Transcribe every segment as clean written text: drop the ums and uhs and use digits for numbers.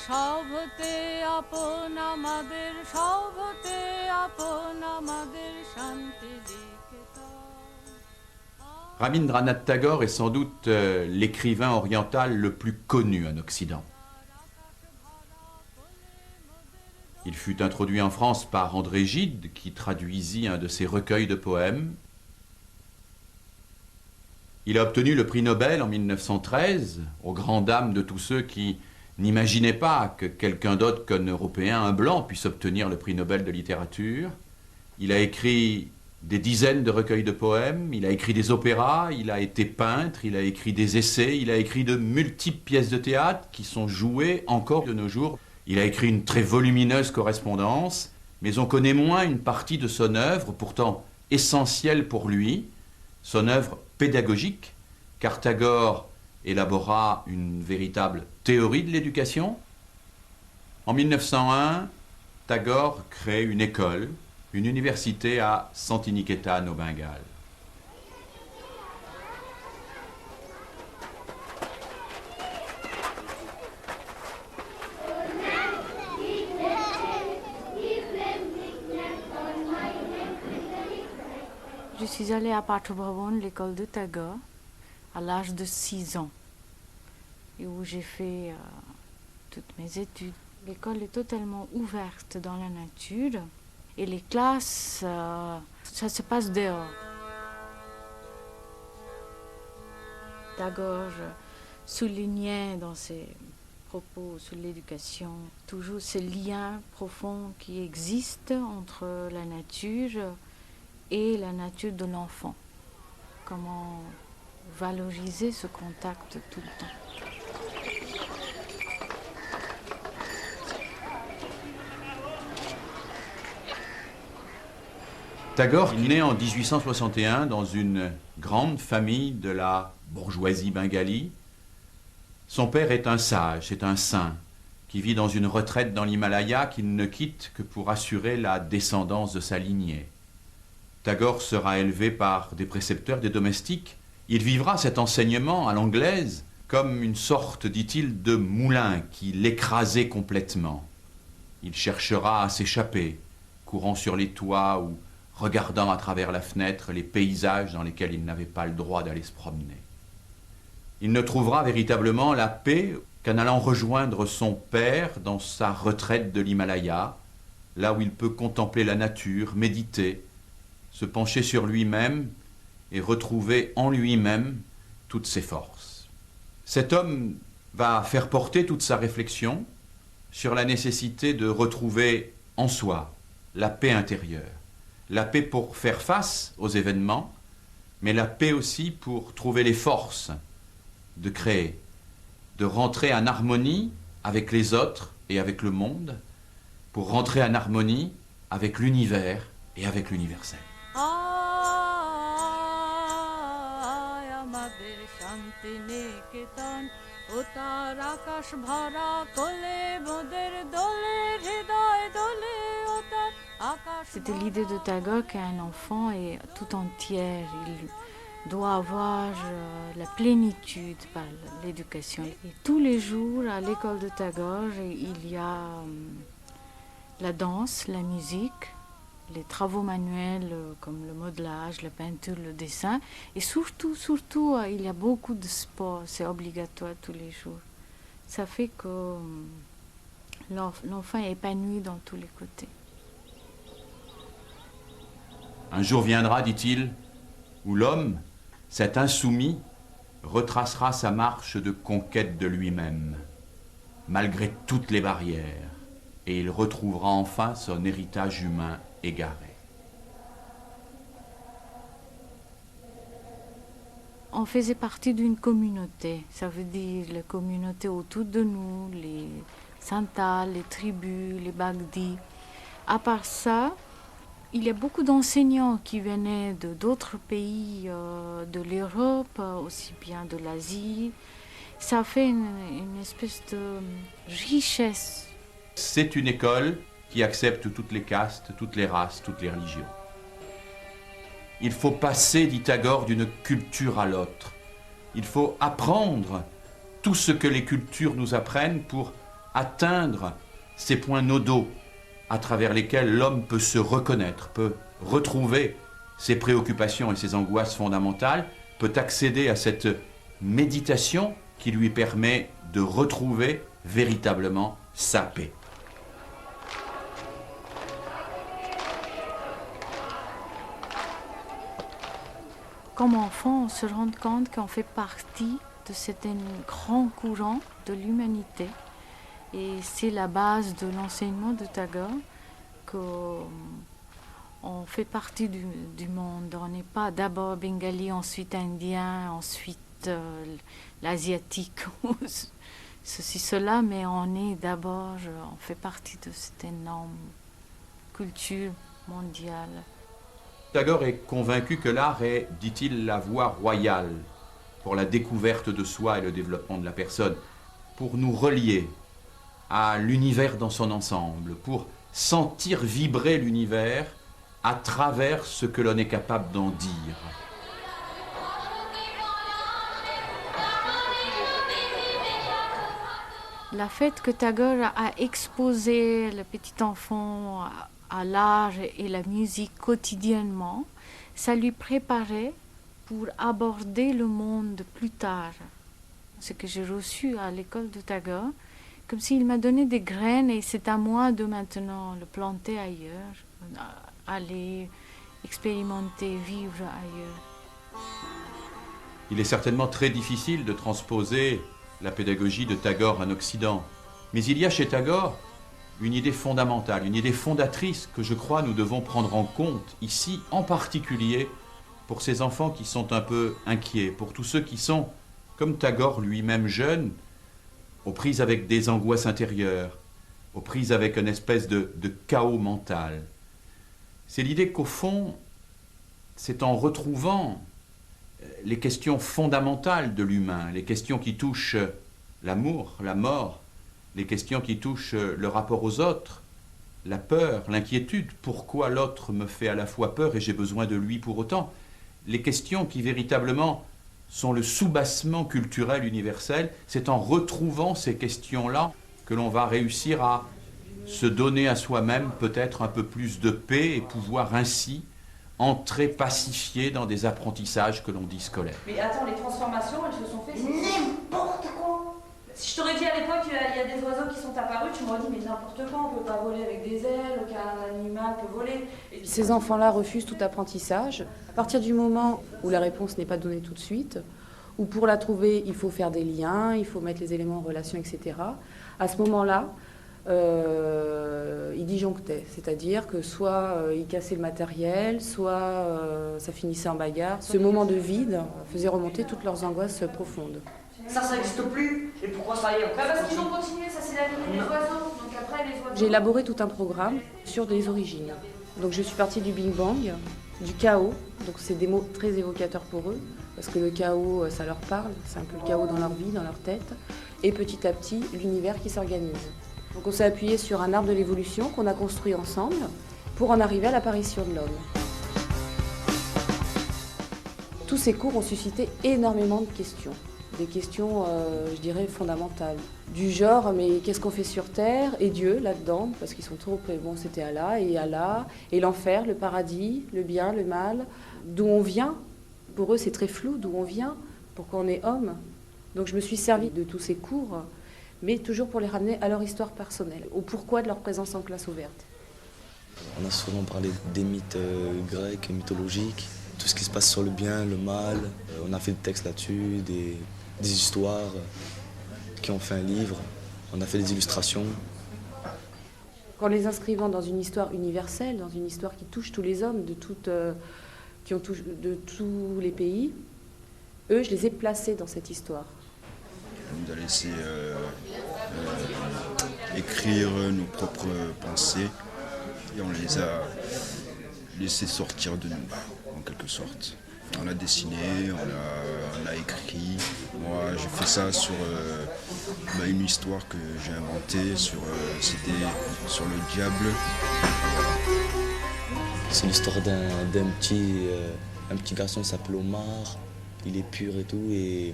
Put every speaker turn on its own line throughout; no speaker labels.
সব হতে আপন আমাদের, সব হতে আপন আমাদের শান্তি দিকে তব।
Rabindranath Tagore est sans doute l'écrivain oriental le plus connu en Occident. Il fut introduit en France par André Gide, qui traduisit un de ses recueils de poèmes. Il a obtenu le prix Nobel en 1913, aux grandes dames de tous ceux qui n'imaginaient pas que quelqu'un d'autre qu'un Européen, un blanc, puisse obtenir le prix Nobel de littérature. Il a écrit des dizaines de recueils de poèmes, il a écrit des opéras, il a été peintre, il a écrit des essais, il a écrit de multiples pièces de théâtre qui sont jouées encore de nos jours. Il a écrit une très volumineuse correspondance, mais on connaît moins une partie de son œuvre, pourtant essentielle pour lui, son œuvre pédagogique, car Tagore élabora une véritable théorie de l'éducation. En 1901, Tagore crée une école, une université à Santiniketan au Bengale.
Je suis allée à Patobhavon, l'école de Tagore, à l'âge de 6 ans, et où j'ai fait toutes mes études. L'école est totalement ouverte dans la nature, et les classes, ça se passe dehors. Tagore soulignait dans ses propos sur l'éducation toujours ce lien profond qui existe entre la nature et la nature de l'enfant. Comment valoriser ce contact tout le temps.
Tagore est né en 1861 dans une grande famille de la bourgeoisie bengali. Son père est un sage, c'est un saint, qui vit dans une retraite dans l'Himalaya qu'il ne quitte que pour assurer la descendance de sa lignée. Tagore sera élevé par des précepteurs, des domestiques. Il vivra cet enseignement à l'anglaise comme une sorte, dit-il, de moulin qui l'écrasait complètement. Il cherchera à s'échapper, courant sur les toits ou regardant à travers la fenêtre les paysages dans lesquels il n'avait pas le droit d'aller se promener. Il ne trouvera véritablement la paix qu'en allant rejoindre son père dans sa retraite de l'Himalaya, là où il peut contempler la nature, méditer, se pencher sur lui-même et retrouver en lui-même toutes ses forces. Cet homme va faire porter toute sa réflexion sur la nécessité de retrouver en soi la paix intérieure. La paix pour faire face aux événements, mais la paix aussi pour trouver les forces de créer, de rentrer en harmonie avec les autres et avec le monde, pour rentrer en harmonie avec l'univers et avec l'universel.
C'était l'idée de Tagore qu'un enfant est tout entier. Il doit avoir la plénitude par l'éducation. Et tous les jours, à l'école de Tagore, il y a la danse, la musique, les travaux manuels comme le modelage, la peinture, le dessin. Et surtout, il y a beaucoup de sport. C'est obligatoire tous les jours. Ça fait que l'enfant est épanoui dans tous les côtés.
Un jour viendra, dit-il, où l'homme, cet insoumis, retracera sa marche de conquête de lui-même, malgré toutes les barrières, et il retrouvera enfin son héritage humain égaré.
On faisait partie d'une communauté, ça veut dire les communautés autour de nous, les Santals, les tribus, les Bagdis. À part ça, il y a beaucoup d'enseignants qui venaient d'autres pays de l'Europe, aussi bien de l'Asie. Ça fait une espèce de richesse.
C'est une école qui accepte toutes les castes, toutes les races, toutes les religions. Il faut passer, dit Tagore, d'une culture à l'autre. Il faut apprendre tout ce que les cultures nous apprennent pour atteindre ces points nodaux à travers lesquels l'homme peut se reconnaître, peut retrouver ses préoccupations et ses angoisses fondamentales, peut accéder à cette méditation qui lui permet de retrouver véritablement sa paix.
Comme enfant, on se rend compte qu'on fait partie de certains grands courants de l'humanité. Et c'est la base de l'enseignement de Tagore, qu'on fait partie du monde. On n'est pas d'abord bengali, ensuite indien, ensuite l'asiatique, ceci, cela, mais on est d'abord, on fait partie de cette énorme culture mondiale.
Tagore est convaincu que l'art est, dit-il, la voie royale pour la découverte de soi et le développement de la personne, pour nous relier à l'univers dans son ensemble, pour sentir vibrer l'univers à travers ce que l'on est capable d'en dire.
Le fait que Tagore a exposé le petit enfant à l'art et la musique quotidiennement, ça lui préparait pour aborder le monde plus tard. Ce que j'ai reçu à l'école de Tagore, comme s'il m'a donné des graines et c'est à moi de maintenant le planter ailleurs, aller expérimenter, vivre ailleurs.
Il est certainement très difficile de transposer la pédagogie de Tagore en Occident. Mais il y a chez Tagore une idée fondamentale, une idée fondatrice que je crois nous devons prendre en compte ici, en particulier pour ces enfants qui sont un peu inquiets, pour tous ceux qui sont, comme Tagore lui-même jeune, aux prises avec des angoisses intérieures, aux prises avec une espèce de chaos mental. C'est l'idée qu'au fond, c'est en retrouvant les questions fondamentales de l'humain, les questions qui touchent l'amour, la mort, les questions qui touchent le rapport aux autres, la peur, l'inquiétude, pourquoi l'autre me fait à la fois peur et j'ai besoin de lui pour autant, les questions qui véritablement sont le soubassement culturel universel, c'est en retrouvant ces questions-là que l'on va réussir à se donner à soi-même peut-être un peu plus de paix et pouvoir ainsi entrer pacifié dans des apprentissages que l'on dit scolaires.
Mais attends, les transformations, elles se sont faites...
N'importe quoi!
Si je t'aurais dit à l'époque qu'il y a des oiseaux qui sont apparus, tu m'aurais dit mais n'importe quoi, on peut pas voler avec des ailes, aucun animal peut voler. Et
ces enfants-là refusent tout apprentissage. À partir du moment où la réponse n'est pas donnée tout de suite, ou pour la trouver, il faut faire des liens, il faut mettre les éléments en relation, etc. À ce moment-là, il disjonctait, c'est-à-dire que soit il cassait le matériel, soit ça finissait en bagarre. Ce moment de vide faisait remonter toutes leurs angoisses profondes.
Ça n'existe plus. Et pourquoi ça y est?
parce qu'ils ont continué, ça c'est la lignée des oiseaux. Donc après les oiseaux...
J'ai élaboré tout un programme sur les origines. Donc je suis partie du Big Bang, du chaos. Donc c'est des mots très évocateurs pour eux, parce que le chaos, ça leur parle. C'est un peu le chaos dans leur vie, dans leur tête. Et petit à petit, l'univers qui s'organise. Donc on s'est appuyé sur un arbre de l'évolution qu'on a construit ensemble pour en arriver à l'apparition de l'homme. Tous ces cours ont suscité énormément de questions. Des questions, je dirais, fondamentales. Du genre, mais qu'est-ce qu'on fait sur Terre? Et Dieu, là-dedans, parce qu'ils sont trop... Bon, c'était Allah, et l'enfer, le paradis, le bien, le mal. D'où on vient? Pour eux, c'est très flou, d'où on vient, pourquoi on est homme. Donc je me suis servie de tous ces cours, mais toujours pour les ramener à leur histoire personnelle, au pourquoi de leur présence en classe ouverte.
On a souvent parlé des mythes grecs, mythologiques, tout ce qui se passe sur le bien, le mal. On a fait des textes là-dessus, des histoires qui ont fait un livre. On a fait des illustrations.
En les inscrivant dans une histoire universelle, dans une histoire qui touche tous les hommes de tous les pays, eux, je les ai placés dans cette histoire.
On nous a laissé écrire nos propres pensées et on les a laissés sortir de nous, en quelque sorte. On a dessiné, on a écrit. Moi, j'ai fait ça sur une histoire que j'ai inventée, c'était sur le diable.
C'est l'histoire d'un petit garçon qui s'appelle Omar. Il est pur et tout, et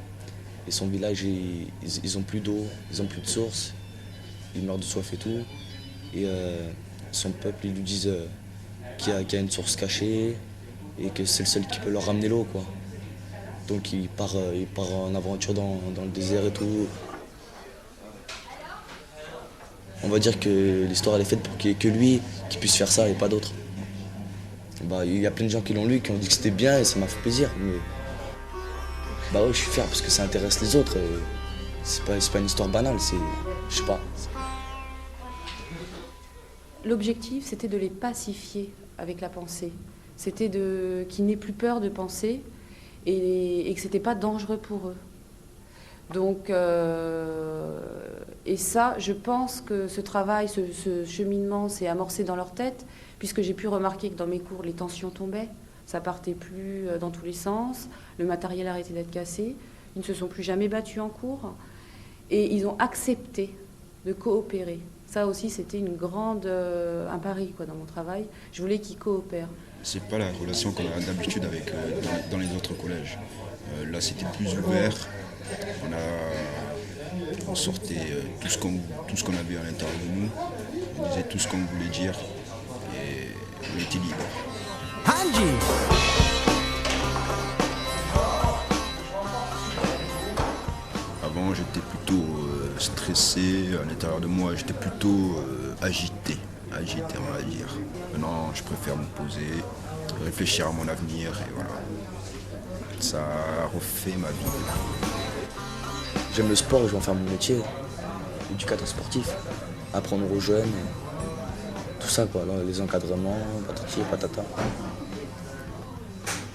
son village, ils ont plus d'eau, ils ont plus de source. il meurt de soif et tout. Et son peuple, ils lui disent qu'il y a une source cachée et que c'est le seul qui peut leur ramener l'eau, quoi. Donc il part en aventure dans le désert et tout. On va dire que l'histoire elle est faite pour qu'il n'y ait que lui qui puisse faire ça et pas d'autres. Il y a plein de gens qui l'ont lu, qui ont dit que c'était bien et ça m'a fait plaisir. Mais ouais, je suis fier parce que ça intéresse les autres. C'est pas une histoire banale, je sais pas.
L'objectif, c'était de les pacifier avec la pensée. C'était qu'ils n'aient plus peur de penser et que c'était pas dangereux pour eux. Donc, et ça, je pense que ce travail, ce cheminement s'est amorcé dans leur tête, puisque j'ai pu remarquer que dans mes cours, les tensions tombaient, ça partait plus dans tous les sens, le matériel arrêtait d'être cassé, ils ne se sont plus jamais battus en cours, et ils ont accepté de coopérer. Ça aussi, c'était un pari quoi, dans mon travail. Je voulais qu'ils coopèrent.
C'est pas la relation qu'on a d'habitude avec dans les autres collèges. Là, c'était plus ouvert. On sortait tout ce qu'on avait à l'intérieur de nous. On disait tout ce qu'on voulait dire et on était libre. Avant, j'étais plutôt stressé. À l'intérieur de moi, j'étais plutôt agité, on va dire. Maintenant, je préfère me poser, réfléchir à mon avenir et voilà. Ça a refait ma vie.
J'aime le sport et je vais en faire mon métier, éducateur sportif, apprendre aux jeunes, tout ça quoi, les encadrements, patati patata.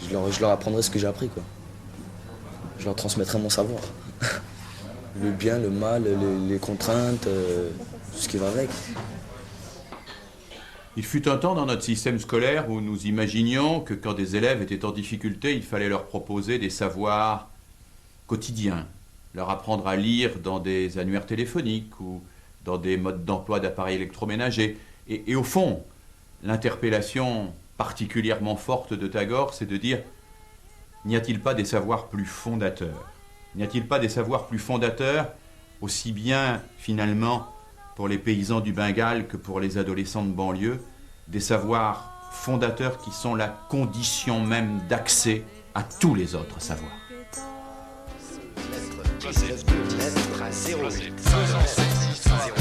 Je leur apprendrai ce que j'ai appris quoi. Je leur transmettrai mon savoir. Le bien, le mal, les contraintes, tout ce qui va avec.
Il fut un temps dans notre système scolaire où nous imaginions que quand des élèves étaient en difficulté, il fallait leur proposer des savoirs quotidiens, leur apprendre à lire dans des annuaires téléphoniques ou dans des modes d'emploi d'appareils électroménagers. Et au fond, l'interpellation particulièrement forte de Tagore, c'est de dire « N'y a-t-il pas des savoirs plus fondateurs ? N'y a-t-il pas des savoirs plus fondateurs, aussi bien finalement pour les paysans du Bengale que pour les adolescents de banlieue, des savoirs fondateurs qui sont la condition même d'accès à tous les autres savoirs.
Lettre 0, 0,